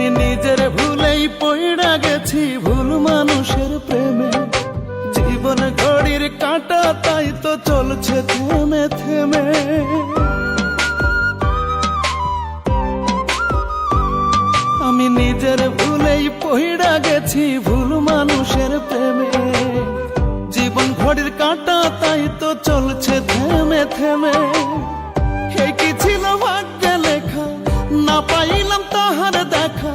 আমি নিজের ভুলেই পইড়া গেছি ভুল মানুষের প্রেমে। জীবন ঘড়ির কাঁটা তাই তো চলছে থেমে থেমে। আমি নিজের ভুলেই পইড়া গেছি ভুল মানুষের প্রেমে। জীবন ঘড়ির কাঁটা তাই তো চলছে থেমে থেমে। হে কি ছিল ভাগ্যে লেখা, না পাইলাম তাহার দেখা।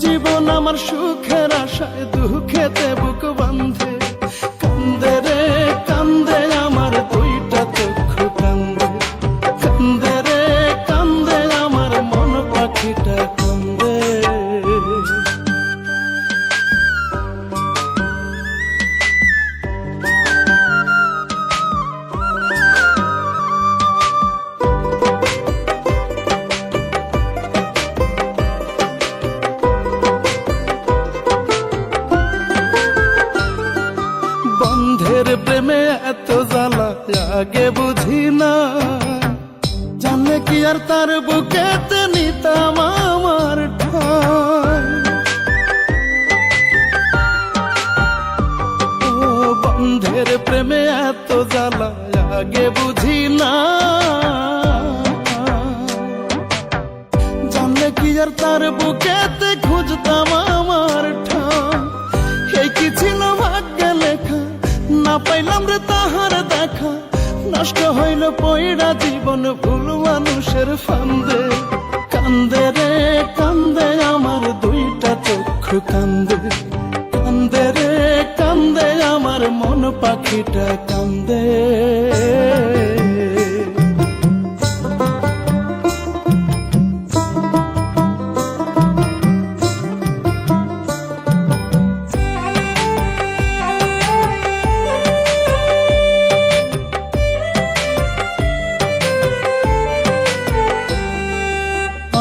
জীবন আমার সুখের আশায় দুঃখেতে বুক বান্ধে। কান্দে রে কান্দে আমার দুইটা চক্ষু কান্দে। কান্দে রে কান্দে আমার মন পাখিটা কান্দে। বন্ধের প্রেমে এত জ্বালা আগে বুঝি না। জানলে কি আর তার বুকেতে নিতাম আমার ঠাই। ও বন্ধের প্রেমে এত জ্বালা আগে বুঝি না। জানলে কি আর তার বুকেতে খুঁজতাম আমার ঠাই। এই কি ছিল ভাগ্যে লেখা, না পাইলাম রে তাহার দেখা। নষ্ট হইল পয়ড়া জীবন ভুল মানুষের ফান্দে। কান্দে রে কান্দে আমার দুইটা চক্ষু কান্দে। কান্দে রে কান্দে আমার মন পাখিটা কান্দে।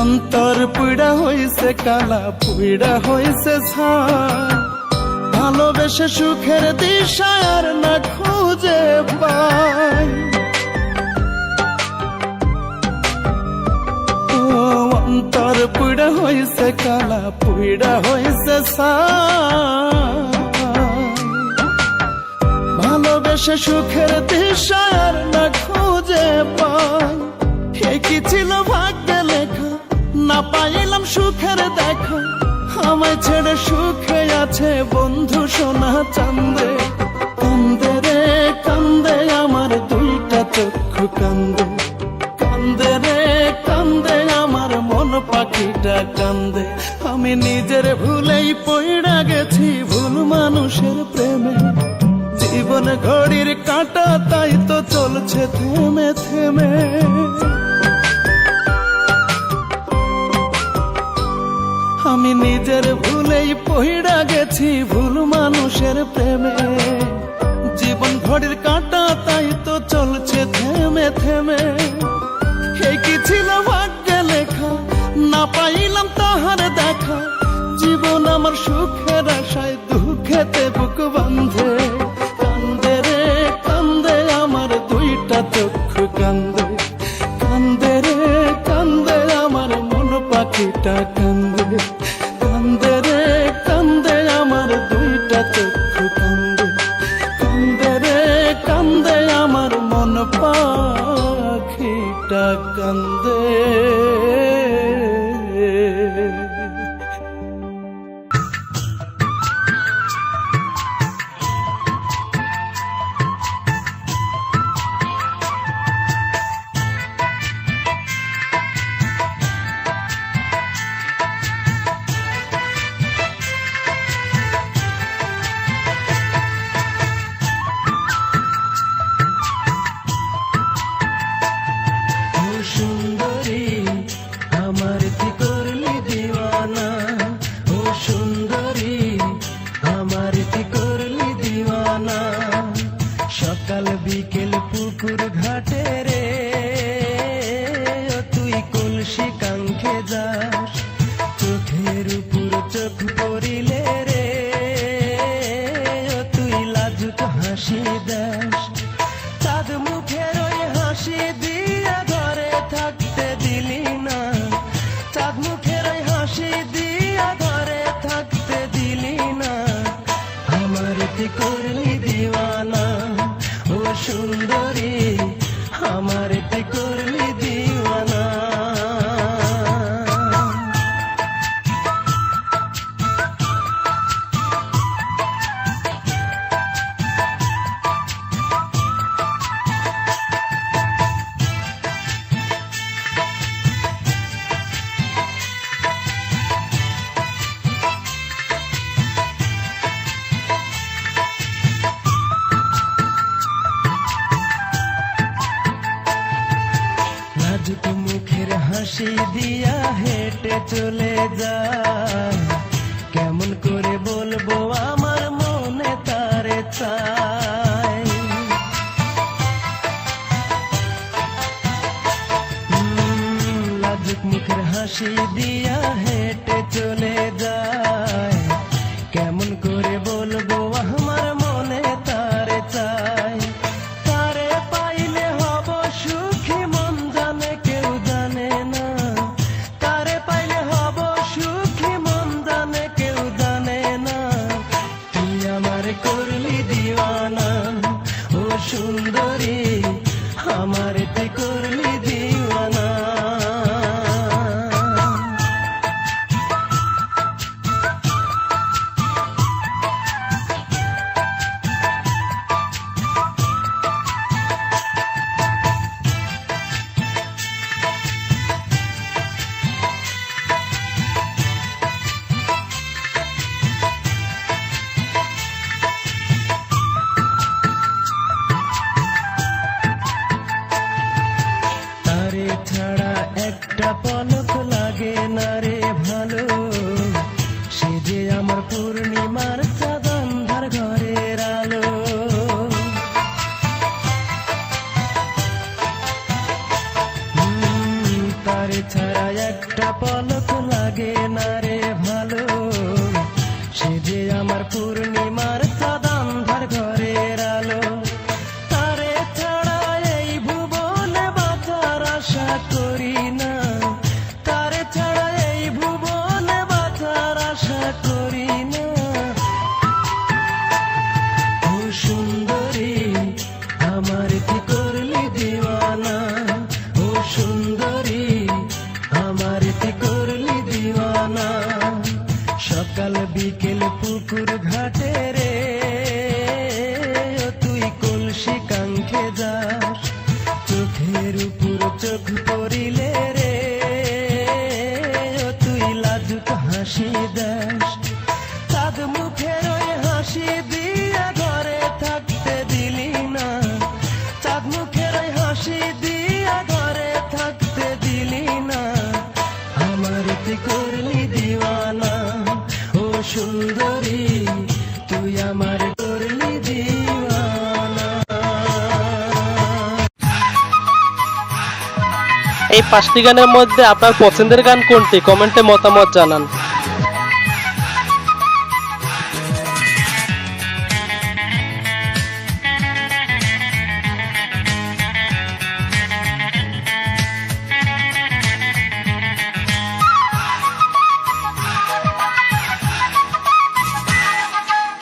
অন্তর পুইড়া হইছে কালা, পুইড়া হইছে ছাই। ভালোবেসে সুখের দিশা আর না খুঁজে পাই। ও অন্তর পুইড়া হইছে কালা, পুইড়া হইছে ছাই। ভালোবেসে সুখের দিশা আর না খুঁজে পাই। হে কি ছিল ভাগ্যে লেখা, না পাইলাম সুখের দেখা। আমায় ছেড়ে সুখে আছে বন্ধু সোনা চান্দে। কান্দে রে কান্দে আমার দুইটা চক্ষু কান্দে। কান্দে রে কান্দে আমার মন পাখিটা কান্দে। আমি নিজের ভুলেই পইড়া গেছি ভুল মানুষের প্রেমে। জীবন ঘড়ির কাঁটা তাই তো চলছে থেমে থেমে। আমি নিজের ভুলেই পইড়া গেছি ভুল মানুষের প্রেমে। জীবন ঘড়ির কাঁটা তাই তো চলছে থেমে থেমে। এই কি ছিল ভাগ্যে লেখা, না পাইলাম তাহার দেখা। জীবন আমার সুখের আশায় দুঃখেতে বুক বান্ধে। কান্দে রে কান্দে আমার দুইটা চক্ষু কান্দে। কান্দে রে কান্দে আমার মন পাখিটা কান্দে। কান্দে রে কান্দে আমার দুইটা চক্ষু কান্দে। কান্দে রে কান্দে আমার মন পাখিটা কান্দে। সুন্দরী আমার কি করলি দিওয়ানা। ও সুন্দরী আমার কি করলি দিওয়ানা। সকাল বিকেল পুকুর ঘাটে রে তুই কলসি কাঙ্খে যাস। চোখের উপর চোখ পড়িলে রে তুই লাজুক হাসি দাস। চাঁদ মুখের ওই হাসি দিয়া ঘরে থাকতে দিলি না। চাঁদ মুখের ওই হাসি দিয়া চলে যায়, কেমন করে বলবো আমার মনে তারে চাই। লাজুক মুখের হাসি দিয়া হেঁটে চলে যায়, কেমন করে বলবো আমার মনে তারে চাই। তারে পাইলে হব সুখী মন জানে কেউ জানে না, তারে পাইলে হব সুখী মন জানে কেউ জানে না। তুই আমার করলি দিওয়ানা ও সুন্দরী, আমার তুই করলি দিওয়ানা। তারে ছাড়া একটা পলক লাগে না রে ভালো, সে যে আমার পূর্ণিমার চাঁদ আন্ধার ঘরের আলো। তারে ছাড়া একটা পলক লাগে না রে ভালো, সে যে আমার পূর্ণিমার চাঁদ আন্ধার ঘরের আলো। তারে ছাড়া এই ভুবনে বাঁচার আশা করি না, তারে ছাড়া এই ভুবনে বাঁচার আশা করি না। ও সুন্দরী, আমার কি করলি দিওয়ানা, ও সুন্দরী, আমার কি করলি দিওয়ানা। সকাল বিকেল পুকুর ঘাটে রে ও তুই কলসি কাঙ্খে যাস, চোখের উপর চোখ পড়িলে রে ও তুই লাজুক হাসি দাস। চাঁদ মুখের ওই হাসি দিয়া ঘরে থাকতে দিলি না, চাঁদ মুখের ওই হাসি দিয়া ঘরে থাকতে দিলি না। আমার তুই করলি দিওয়ানা ও সুন্দরী, তুই আমার করলি দিওয়ানা। এই 5টি গানের মধ্যে আপনার পছন্দের গান কোনটি? কমেন্টে মতামত জানান।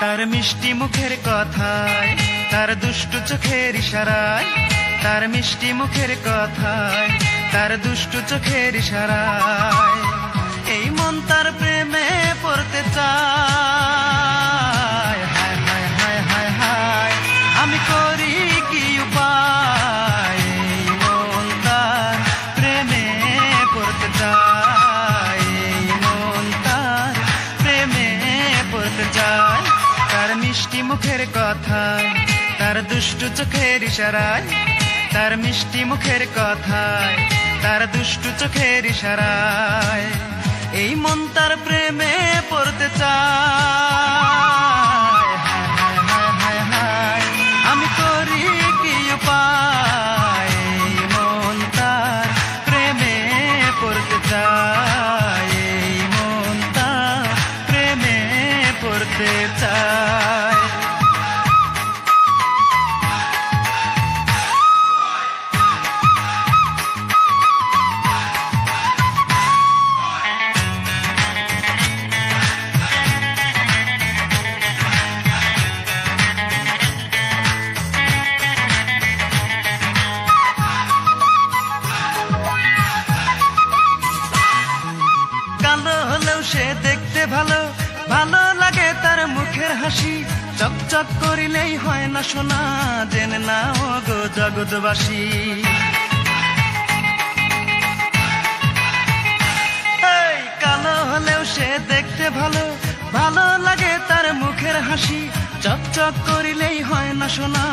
তার মিষ্টি মুখের কথায়, তার দুষ্টু চোখের ইশারায়, তার মিষ্টি মুখের কথায়, তার দুষ্টু চোখের ইশারায় এই মন তার প্রেমে পড়তে চায়। হায় হায় হায় হায় হায়, আমি করি কি উপায়, এই মন তার প্রেমে পড়তে চায়, এই মন তার প্রেমে পড়তে চায়। তার মিষ্টি মুখের কথায়, তার দুষ্টু চোখের ইশারায়, তার মিষ্টি মুখের কথায়, তার দুষ্টু চোখের ইশারায় এই মন তার প্রেমে পড়তে চায়। হায় হায় হায় হায়, আমি করি কি উপায়, এই মন তার প্রেমে পড়তে চায়, এই মন তার প্রেমে পড়তে চায়। সে দেখতে ভালো, ভালো লাগে তার মুখের হাসি, চকচক করিলেই হয় না সোনা, জেনে না ও গো জগৎবাসী। এই কালো হলেও সে দেখতে ভালো, ভালো লাগে তার মুখের হাসি, চকচক করিলেই হয় না সোনা,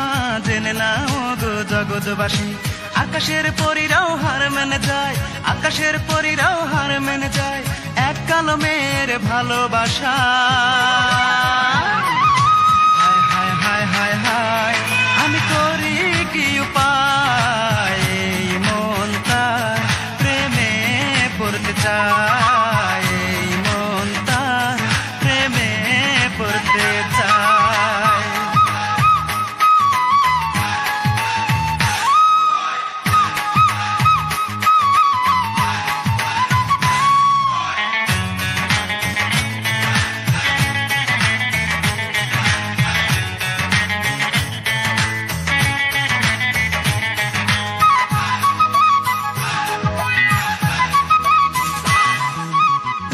জেনে নাও গো জগৎবাসী। আকাশের পরীরাও হার মেনে যায়, আকাশের পরীরাও হার মেনে যায় এক কালমের ভালোবাসা। হায় হায় হায় হায় হায়, আমি করি কি উপায়, এই মন তার প্রেমে পড়তে চায়, এই মন তার প্রেমে পড়তে চায়।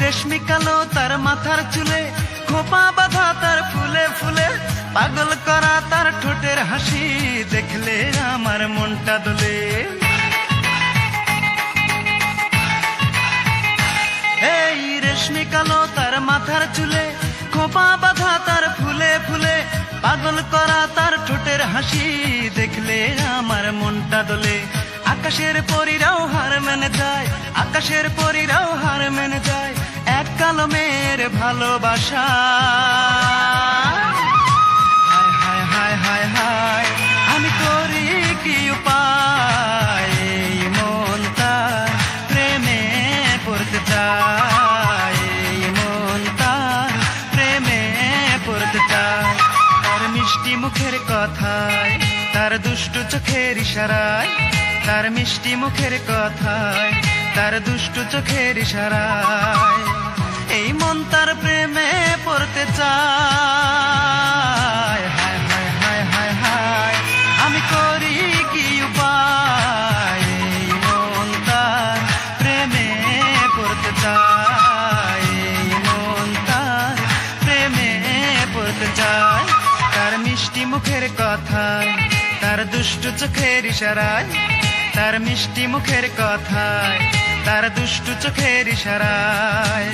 রেশমি কালো তার মাথার চুলে, খোপা বাঁধা তার ফুলে ফুলে, পাগল করা তার ঠোঁটের হাসি, দেখলে আমার মনটা দোলে। এই রেশমি কালো তার মাথার চুলে, খোপা বাঁধা তার ফুলে ফুলে, পাগল করা তার ঠোঁটের হাসি, দেখলে আমার মনটা দোলে। আকাশের পরীরাও হার মেনে যায়, আকাশের পরীরাও হার মেনে যায় এক কালমের ভালোবাসা। হায় হায় হায় হায় হায়, আমি করি কি উপায়, এই মন তার প্রেমে পড়তে চায়, এই মন তার প্রেমে পড়তে চায়। তার মিষ্টি মুখের কথায়, তার দুষ্টু চোখের ইশারায়, তার মিষ্টি মুখের কথায়, তার দুষ্টু চোখের ইশারায় এই মন তার প্রেমে পড়তে চায়। হায় হায় হায় হায় হায়, আমি করি কি উপায়, এই মন তার প্রেমে পড়তে চায়, এই মন তার প্রেমে পড়তে চায়। তার মিষ্টি মুখের কথায়, তার দুষ্টু চোখের ইশারায়, তার মিষ্টি মুখের কথায়, তার দুষ্টু চোখের ইশারায়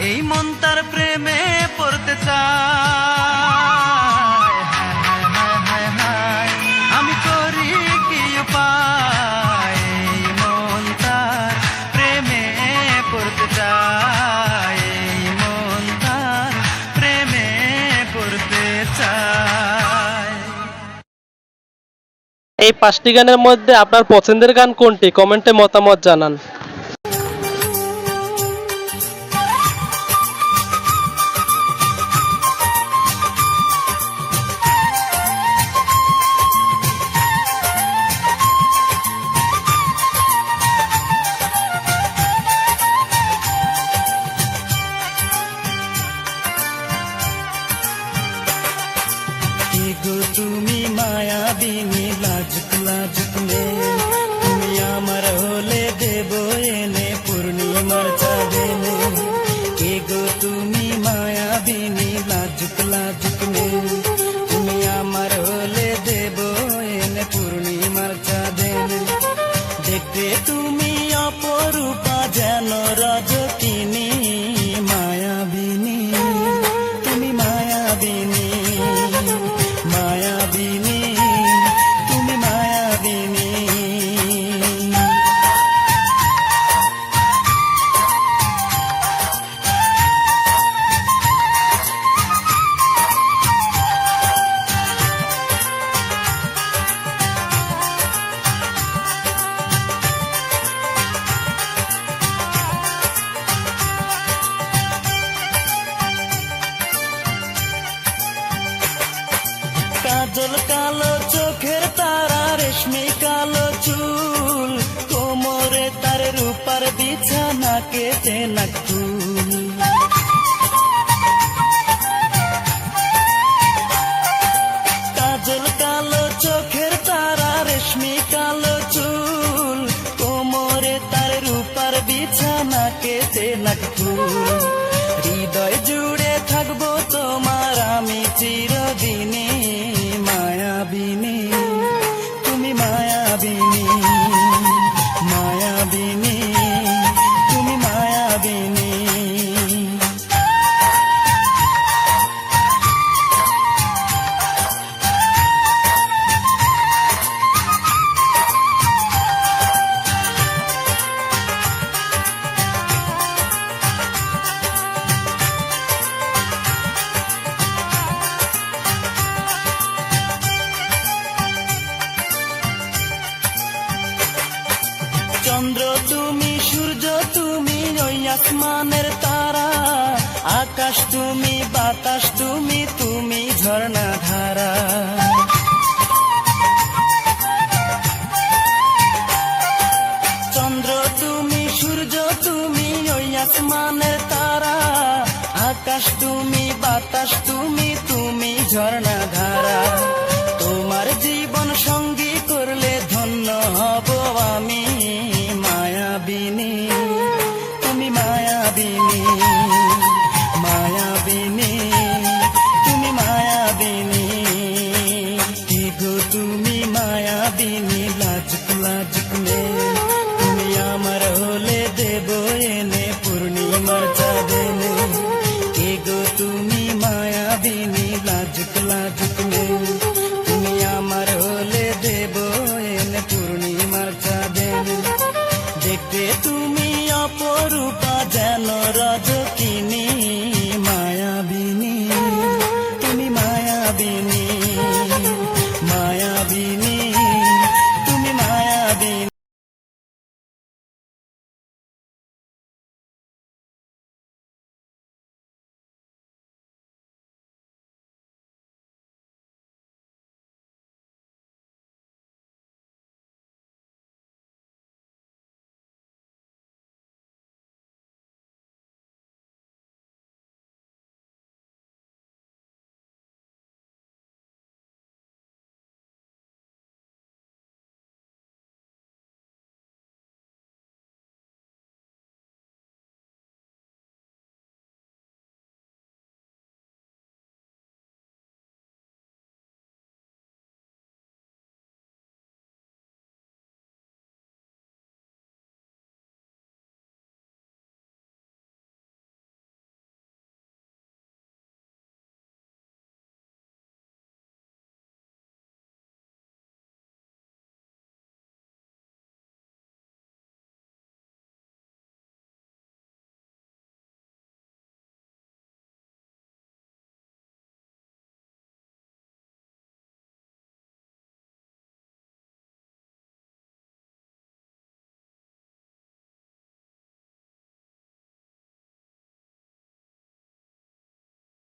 এই মন তার প্রেমে পড়তে চায়। হায় হায় হায় হায়, আমি করি কি উপায়, এই মন তার প্রেমে পড়তে চায়, এই মন তার প্রেমে পড়তে চায়। এই 5টি গানের মধ্যে আপনার পছন্দের গান কোনটি? কমেন্টে মতামত জানান। তুমি মায়াবিনী লাজুক লাজুক মেয়ে, তুমি আমার হলে দেব এনে পূর্ণিমার চাঁদেনে। কে গো তুমি মায়াবিনী লাজুক লাজুক মেয়ে, তুমি আমার হলে দেব এনে পূর্ণিমার চাঁদেনে। দেখতে তুমি অপরূপা যেন রজকিনী, মায়াবিনী তুমি মায়াবিনী, মায়াবিনী তুমি মায়াবিনী। কাজল কালো চোখের তারা, রেশমি কালো চুল, কোমরে তার রূপার বিছানা, কেটে নাক ফুল। কাজল কালো চোখের তারা, রেশমি কালো চুল, কোমরে তার রূপার বিছানা, কেটে নাক ফুল। হৃদয় জুড়ে থাকবো তোমার আমি চিরদিনই, মায়াবিনী তুমি মায়াবিনী, মায়াবিনী তুমি মায়াবিনী। আসমানের তারা, আকাশ তুমি, বাতাস তুমি, তুমি ঝর্ণা ধারা। চন্দ্র তুমি, সূর্য তুমি, ওই আসমানের তারা, আকাশ তুমি, বাতাস তুমি, তুমি ঝর্ণা ধারা।